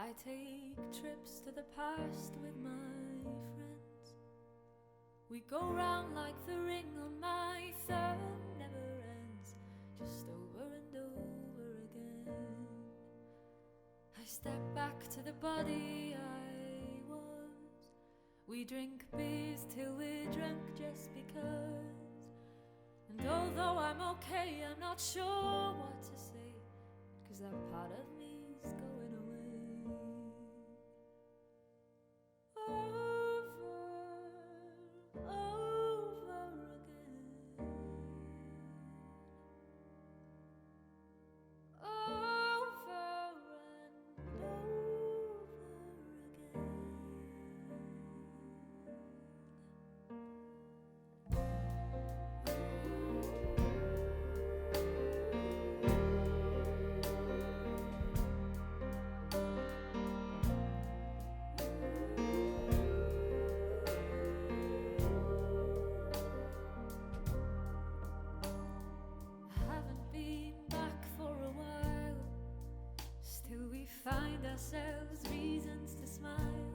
I take trips to the past with my friends. We go round like the ring on my thumb never ends, just over and over again. I step back to the body I was. We drink beers till we're drunk just because. And although I'm okay, I'm not sure what to say, 'cause that part of me's going away. Till we find ourselves reasons to smile.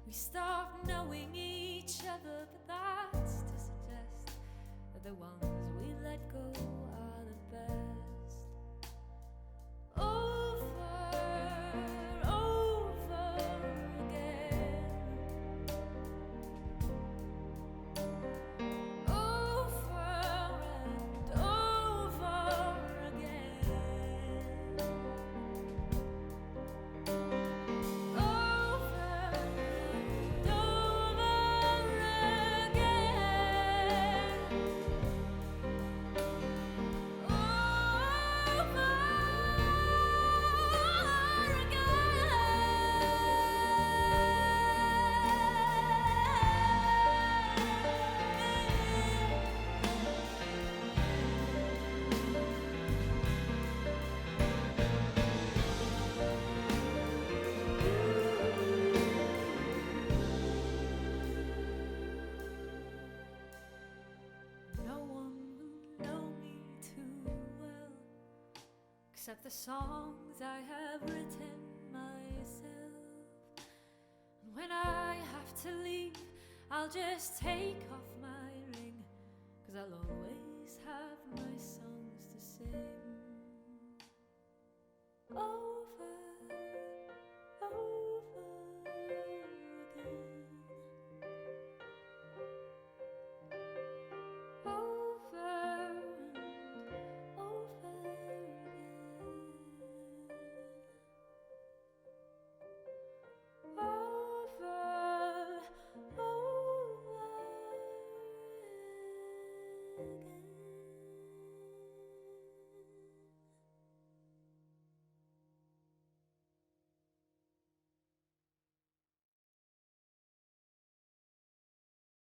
We start knowing each other, but that's to suggest that the ones we let go are the best. Over again. Over and over again. Except the songs I have written myself. And when I have to leave, I'll just take off my ring, 'cause I'll always